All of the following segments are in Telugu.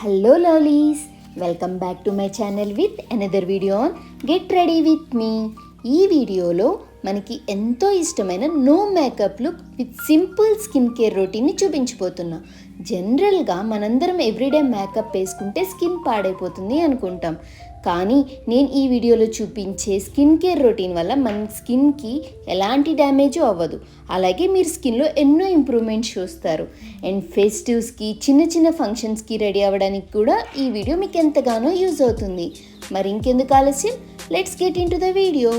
Hello lovelies, welcome back to my channel with another video on get ready with me. ఈ వీడియోలో మనకి ఎంతో ఇష్టమైన no makeup look with simple skin care రొటీన్ని చూపించబోతున్నా. జనరల్గా మనందరం ఎవ్రీడే మేకప్ వేసుకుంటే స్కిన్ పాడైపోతుంది అనుకుంటాం, కానీ నేను ఈ వీడియోలో చూపించే స్కిన్ కేర్ రొటీన్ వల్ల మన స్కిన్కి ఎలాంటి డ్యామేజ్ అవ్వదు, అలాగే మీరు స్కిన్లో ఎన్నో ఇంప్రూవ్మెంట్స్ చూస్తారు. అండ్ ఫెస్టివ్స్కి చిన్న చిన్న ఫంక్షన్స్కి రెడీ అవ్వడానికి కూడా ఈ వీడియో మీకు ఎంతగానో యూజ్ అవుతుంది. మరి ఇంకెందుకు ఆలస్యం, let's get into the video.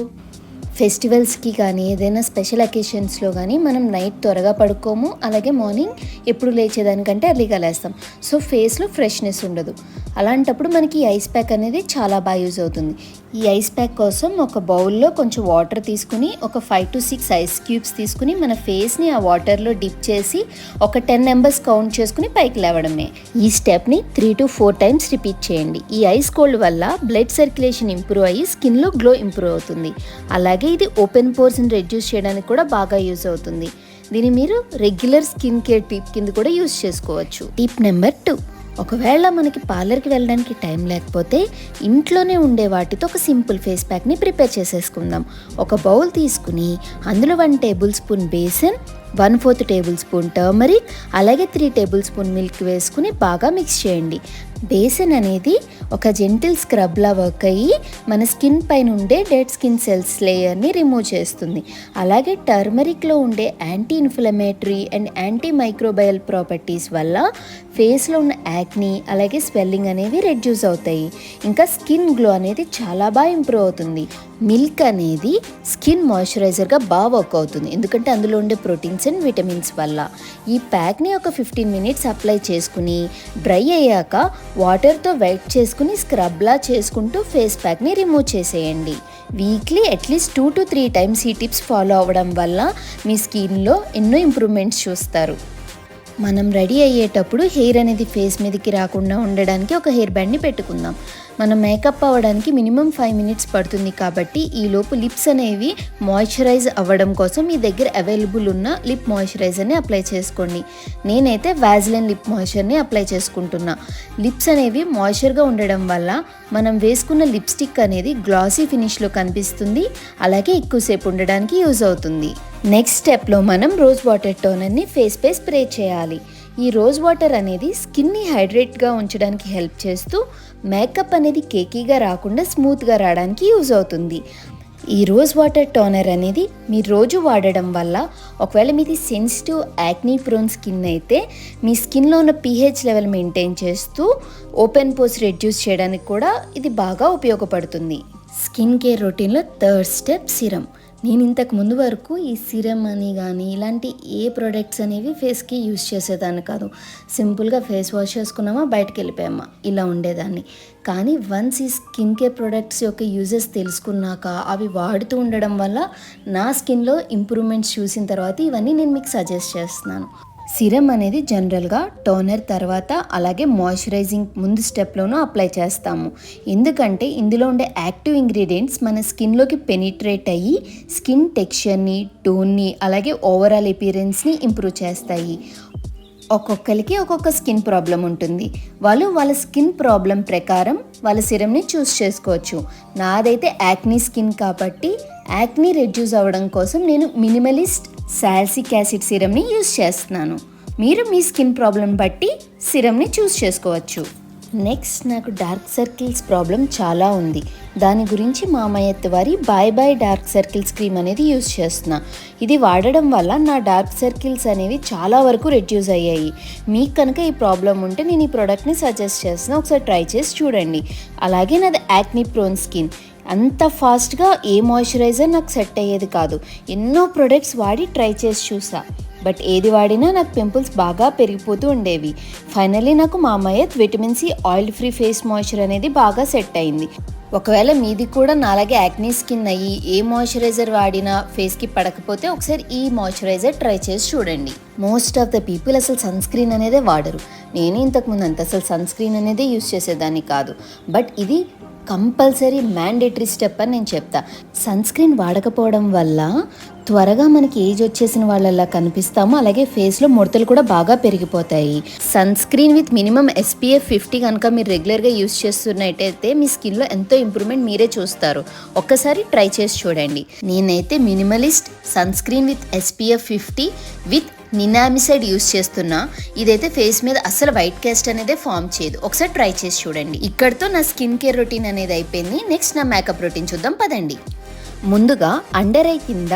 ఫెస్టివల్స్కి కానీ ఏదైనా స్పెషల్ అకేషన్స్లో కానీ మనం నైట్ త్వరగా పడుకోము, అలాగే మార్నింగ్ ఎప్పుడు లేచేదానికంటే అర్లీగా లేస్తాం. సో ఫేస్లో ఫ్రెష్నెస్ ఉండదు. అలాంటప్పుడు మనకి ఈ ఐస్ ప్యాక్ అనేది చాలా బాగా యూజ్ అవుతుంది. ఈ ఐస్ ప్యాక్ కోసం ఒక బౌల్లో కొంచెం వాటర్ తీసుకుని ఒక 5 to 6 ఐస్ క్యూబ్స్ తీసుకుని మన ఫేస్ని ఆ వాటర్లో డిప్ చేసి ఒక 10 నెంబర్స్ కౌంట్ చేసుకుని పైకి లేవడమే. ఈ స్టెప్ని 3 to 4 టైమ్స్ రిపీట్ చేయండి. ఈ ఐస్ కోల్డ్ వల్ల బ్లడ్ సర్క్యులేషన్ ఇంప్రూవ్ అయ్యి స్కిన్లో గ్లో ఇంప్రూవ్ అవుతుంది. అలాగే ఇది ఓపెన్ పోర్స్ని రెడ్యూస్ చేయడానికి కూడా బాగా యూజ్ అవుతుంది. దీన్ని మీరు రెగ్యులర్ స్కిన్ కేర్ టిప్ కింద కూడా యూజ్ చేసుకోవచ్చు. టిప్ నెంబర్ 2, ఒకవేళ మనకి పార్లర్కి వెళ్ళడానికి టైం లేకపోతే ఇంట్లోనే ఉండే వాటితో ఒక సింపుల్ ఫేస్ ప్యాక్ని ప్రిపేర్ చేసేసుకుందాం. ఒక బౌల్ తీసుకుని అందులో 1 tablespoon besan, 1/4 tablespoon turmeric, అలాగే 3 టేబుల్ స్పూన్ మిల్క్ వేసుకుని బాగా మిక్స్ చేయండి. బేసన్ అనేది ఒక జెంటిల్ స్క్రబ్లా వర్క్ అయ్యి మన స్కిన్ పైన ఉండే డెడ్ స్కిన్ సెల్స్ లేయర్ని రిమూవ్ చేస్తుంది. అలాగే టర్మరిక్లో ఉండే anti inflammatory and anti microbial properties వల్ల ఫేస్లో ఉన్న యాక్ని అలాగే స్వెల్లింగ్ అనేవి రెడ్యూస్ అవుతాయి. ఇంకా స్కిన్ గ్లో అనేది చాలా బాగా ఇంప్రూవ్ అవుతుంది. మిల్క్ అనేది స్కిన్ మాయిశ్చరైజర్గా బాగా వర్క్ అవుతుంది, ఎందుకంటే అందులో ఉండే ప్రోటీన్స్ అండ్ విటమిన్స్ వల్ల. ఈ ప్యాక్ని ఒక 15 మినిట్స్ అప్లై చేసుకుని డ్రై అయ్యాక వాటర్తో వెట్ చేసుకుని స్క్రబ్లా చేసుకుంటూ ఫేస్ ప్యాక్ని రిమూవ్ చేసేయండి. వీక్లీ అట్లీస్ట్ 2 to 3 టైమ్స్ ఈ టిప్స్ ఫాలో అవ్వడం వల్ల మీ స్కిన్లో ఎన్నో ఇంప్రూవ్మెంట్స్ చూస్తారు. మనం రెడీ అయ్యేటప్పుడు హెయిర్ అనేది ఫేస్ మీదకి రాకుండా ఉండడానికి ఒక హెయిర్ బ్యాండ్ని పెట్టుకుందాం. మనం మేకప్ అవ్వడానికి మినిమం 5 మినిట్స్ పడుతుంది, కాబట్టి ఈలోపు లిప్స్ అనేవి మాయిశ్చరైజ్ అవ్వడం కోసం మీ దగ్గర అవైలబుల్ ఉన్న లిప్ మాయిశ్చరైజర్ని అప్లై చేసుకోండి. నేనైతే వాజిలిన్ లిప్ మాయిశ్చర్ని అప్లై చేసుకుంటున్నా. లిప్స్ అనేవి మాయిశ్చర్గా ఉండడం వల్ల మనం వేసుకున్న లిప్స్టిక్ అనేది గ్లాసీ ఫినిష్లో కనిపిస్తుంది, అలాగే ఎక్కువసేపు ఉండడానికి యూజ్ అవుతుంది. నెక్స్ట్ స్టెప్లో మనం రోజ్ వాటర్ టోనర్ని ఫేస్ పై స్ప్రే చేయాలి. ఈ రోజ్ వాటర్ అనేది స్కిన్ని హైడ్రేట్గా ఉంచడానికి హెల్ప్ చేస్తూ మేకప్ అనేది కేకీగా రాకుండా స్మూత్గా రావడానికి యూజ్ అవుతుంది. ఈ రోజ్ వాటర్ టోనర్ అనేది మీరు రోజు వాడడం వల్ల, ఒకవేళ మీది సెన్సిటివ్ యాక్నీ ప్రోన్ స్కిన్ అయితే మీ స్కిన్లో ఉన్న pH లెవెల్ మెయింటైన్ చేస్తూ ఓపెన్ పోర్స్ రెడ్యూస్ చేయడానికి కూడా ఇది బాగా ఉపయోగపడుతుంది. స్కిన్ కేర్ రొటీన్లో 3rd స్టెప్ సిరం. నేను ఇంతకు ముందు వరకు ఈ సిరం అని కానీ ఇలాంటి ఏ ప్రోడక్ట్స్ అనేవి ఫేస్కి యూజ్ చేసేదాన్ని కాదు. సింపుల్గా ఫేస్ వాష్ చేసుకున్నామా, బయటకు వెళ్ళిపోయామా, ఇలా ఉండేదాన్ని. కానీ వన్స్ ఈ స్కిన్ కేర్ ప్రోడక్ట్స్ యొక్క యూజెస్ తెలుసుకున్నాక అవి వాడుతూ ఉండడం వల్ల నా స్కిన్లో ఇంప్రూవ్మెంట్స్ చూసిన తర్వాత ఇవన్నీ నేను మీకు సజెస్ట్ చేస్తున్నాను. సిరం అనేది జనరల్గా టోనర్ తర్వాత అలాగే మాయిశ్చరైజింగ్ ముందు స్టెప్లోనూ అప్లై చేస్తాము, ఎందుకంటే ఇందులో ఉండే యాక్టివ్ ఇంగ్రీడియంట్స్ మన స్కిన్లోకి పెనిట్రేట్ అయ్యి స్కిన్ టెక్స్చర్ని, టోన్ని, అలాగే ఓవరాల్ అపియరెన్స్ని ఇంప్రూవ్ చేస్తాయి. ఒక్కొక్కరికి ఒక్కొక్క స్కిన్ ప్రాబ్లం ఉంటుంది. వాళ్ళు వాళ్ళ స్కిన్ ప్రాబ్లం ప్రకారం వాళ్ళ సిరంని చూస్ చేసుకోవచ్చు. నాదైతే యాక్నీ స్కిన్ కాబట్టి యాక్నీ రెడ్యూస్ అవ్వడం కోసం నేను మినిమలిస్ట్ సాల్సిక్ యాసిడ్ సిరంని యూజ్ చేస్తున్నాను. మీరు మీ స్కిన్ ప్రాబ్లం బట్టి సిరంని చూస్ చేసుకోవచ్చు. నెక్స్ట్, నాకు డార్క్ సర్కిల్స్ ప్రాబ్లం చాలా ఉంది. దాని గురించి మా అమ్మయ్య వారి బాయ్ డార్క్ సర్కిల్స్ క్రీమ్ అనేది యూజ్ చేస్తున్నా. ఇది వాడడం వల్ల నా డార్క్ సర్కిల్స్ అనేవి చాలా వరకు రెడ్యూస్ అయ్యాయి. మీకు కనుక ఈ ప్రాబ్లం ఉంటే నేను ఈ ప్రోడక్ట్ని సజెస్ట్ చేస్తున్నా, ఒకసారి ట్రై చేసి చూడండి. అలాగే నాది యాక్నీ ప్రోన్ స్కిన్. అంత ఫాస్ట్గా ఏ మాయిశ్చరైజర్ నాకు సెట్ అయ్యేది కాదు. ఎన్నో ప్రొడక్ట్స్ వాడి ట్రై చేసి చూసా, బట్ ఏది వాడినా నాకు పింపుల్స్ బాగా పెరిగిపోతూ ఉండేవి. ఫైనల్లీ నాకు మా అమ్మయ్య vitamin C oil free face moisture అనేది బాగా సెట్ అయింది. ఒకవేళ మీది కూడా నాలాగే యాక్నీ స్కిన్ అయ్యి ఏ మాయిశ్చరైజర్ వాడినా ఫేస్కి పడకపోతే ఒకసారి ఈ మాయిశ్చరైజర్ ట్రై చేసి చూడండి. మోస్ట్ ఆఫ్ ద పీపుల్ అసలు సన్ స్క్రీన్ అనేదే వాడరు. నేను ఇంతకుముందు అంత అసలు సన్ స్క్రీన్ అనేదే యూజ్ చేసేదాన్ని కాదు, బట్ ఇది కంపల్సరీ మ్యాండేటరీ స్టెప్ అని నేను చెప్తా. సన్ స్క్రీన్ వాడకపోవడం వల్ల త్వరగా మనకి ఏజ్ వచ్చేసిన వాళ్ళలా కనిపిస్తాము, అలాగే ఫేస్లో ముడతలు కూడా బాగా పెరిగిపోతాయి. Sunscreen with minimum SPF 50 కనుక మీరు రెగ్యులర్గా యూస్ చేస్తున్నట్టయితే మీ స్కిన్లో ఎంతో ఇంప్రూవ్మెంట్ మీరే చూస్తారు. ఒక్కసారి ట్రై చేసి చూడండి. నేనైతే minimalist sunscreen with SPF 50 with niacinamide use చేస్తున్నా. ఇదైతే ఫేస్ మీద అసలు వైట్ కాస్ట్ అనేది ఫామ్ చేయదు. ఒకసారి ట్రై చేసి చూడండి. ఇక్కడితో నా స్కిన్ కేర్ రొటీన్ అనేది అయిపోయింది. నెక్స్ట్ నా మేకప్ రొటీన్ చూద్దాం పదండి. ముందుగా అండర్ ఐ కింద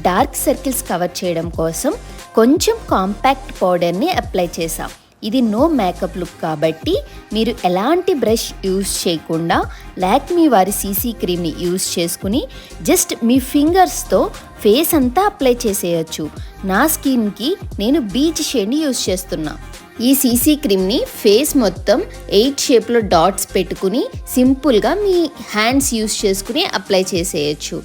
డార్క్ సర్కిల్స్ కవర్ చేయడం కోసం కొంచెం కాంపాక్ట్ పౌడర్ని అప్లై చేసాం. ఇది నో మేకప్ లుక్ కాబట్టి మీరు ఎలాంటి బ్రష్ యూస్ చేయకుండా లాక్మీ వారి CC క్రీమ్ని యూస్ చేసుకుని జస్ట్ మీ ఫింగర్స్తో ఫేస్ అంతా అప్లై చేసేయచ్చు. నా స్కిన్కి నేను బీచ్ షేడ్ని యూస్ చేస్తున్నా. ఈ CC క్రీమ్ని ఫేస్ మొత్తం 8 షేప్లో డాట్స్ పెట్టుకుని సింపుల్గా మీ హ్యాండ్స్ యూస్ చేసుకుని అప్లై చేసేయచ్చు.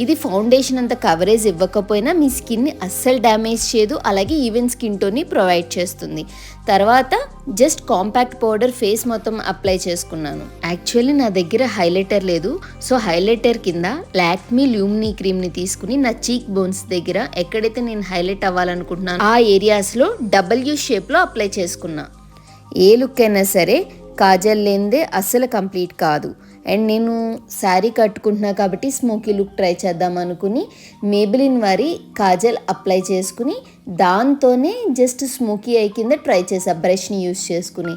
ఇది ఫౌండేషన్ అంత కవరేజ్ ఇవ్వకపోయినా మీ స్కిన్ని అస్సలు డ్యామేజ్ చేయదు, అలాగే ఈవెన్ స్కిన్ టోన్ని ప్రొవైడ్ చేస్తుంది. తర్వాత జస్ట్ కాంపాక్ట్ పౌడర్ ఫేస్ మొత్తం అప్లై చేసుకున్నాను. యాక్చువల్లీ నా దగ్గర హైలైటర్ లేదు, సో హైలైటర్ కింద లాక్మీ లూమినీ క్రీమ్ని తీసుకుని నా చీక్ బోన్స్ దగ్గర ఎక్కడైతే నేను హైలైట్ అవ్వాలనుకుంటున్నాను ఆ ఏరియాస్లో W షేప్లో అప్లై చేసుకున్నా. ఏ లుక్ అయినా సరే కాజల్ లేనిదే అస్సలు కంప్లీట్ కాదు. అండ్ నేను శారీ కట్టుకుంటున్నా కాబట్టి స్మోకీ లుక్ ట్రై చేద్దాం అనుకుని మేబిలిన్ వారి కాజల్ అప్లై చేసుకుని దాంతోనే జస్ట్ స్మోకీ ఐ కింద ట్రై చేసా బ్రష్ని యూస్ చేసుకుని.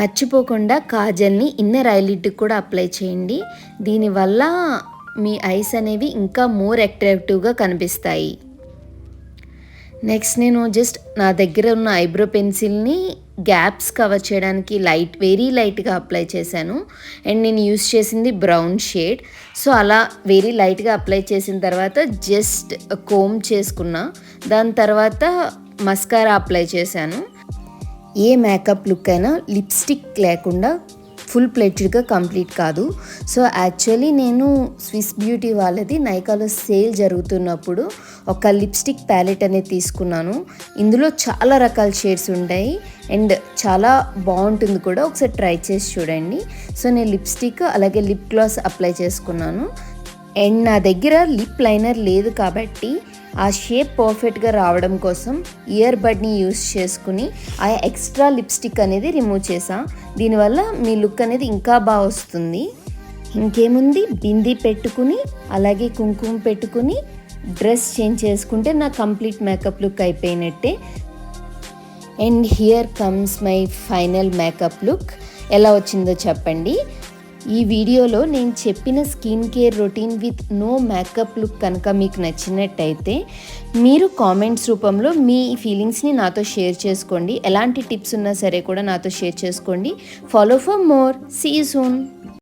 మర్చిపోకుండా కాజల్ని ఇన్నర్ ఐలిడ్కి కూడా అప్లై చేయండి. దీనివల్ల మీ ఐస్ అనేవి ఇంకా మోర్ అట్రాక్టివ్గా కనిపిస్తాయి. నెక్స్ట్ నేను జస్ట్ నా దగ్గర ఉన్న ఐబ్రో పెన్సిల్ని గ్యాప్స్ కవర్ చేయడానికి వెరీ లైట్గా అప్లై చేశాను. అండ్ నేను యూస్ చేసింది బ్రౌన్ షేడ్. సో అలా వెరీ లైట్గా అప్లై చేసిన తర్వాత జస్ట్ కోమ్ చేసుకున్నా. దాని తర్వాత మస్కారా అప్లై చేశాను. ఏ మేకప్ లుక్ అయినా లిప్స్టిక్ లేకుండా ఫుల్ ప్లెడ్జ్డ్గా కంప్లీట్ కాదు. సో యాక్చువల్లీ నేను స్విస్ బ్యూటీ వాళ్ళది నైకాలో సేల్ జరుగుతున్నప్పుడు ఒక లిప్స్టిక్ ప్యాలెట్ అనేది తీసుకున్నాను. ఇందులో చాలా రకాల షేడ్స్ ఉంటాయి అండ్ చాలా బాగుంటుంది కూడా, ఒకసారి ట్రై చేసి చూడండి. సో నేను లిప్స్టిక్ అలాగే లిప్ గ్లాస్ అప్లై చేసుకున్నాను. అండ్ నా దగ్గర లిప్ లైనర్ లేదు కాబట్టి ఆ షేప్ పర్ఫెక్ట్గా రావడం కోసం ఇయర్ బడ్ని యూస్ చేసుకుని ఆ ఎక్స్ట్రా లిప్స్టిక్ అనేది రిమూవ్ చేసా. దీనివల్ల మీ లుక్ అనేది ఇంకా బాగా వస్తుంది. ఇంకేముంది, బిందీ పెట్టుకుని అలాగే కుంకుమ పెట్టుకుని డ్రెస్ చేంజ్ చేసుకుంటే నా కంప్లీట్ మేకప్ లుక్ అయిపోయినట్టే. And here comes my final makeup look. ఎలా వచ్చిందో చెప్పండి. ఈ వీడియోలో నేను చెప్పిన skin care routine with no makeup look కనుక మీకు నచ్చినట్టయితే మీరు కామెంట్స్ రూపంలో మీ ఫీలింగ్స్ని నాతో షేర్ చేసుకోండి. ఎలాంటి టిప్స్ ఉన్నా సరే కూడా నాతో షేర్ చేసుకోండి. Follow for more. See you soon.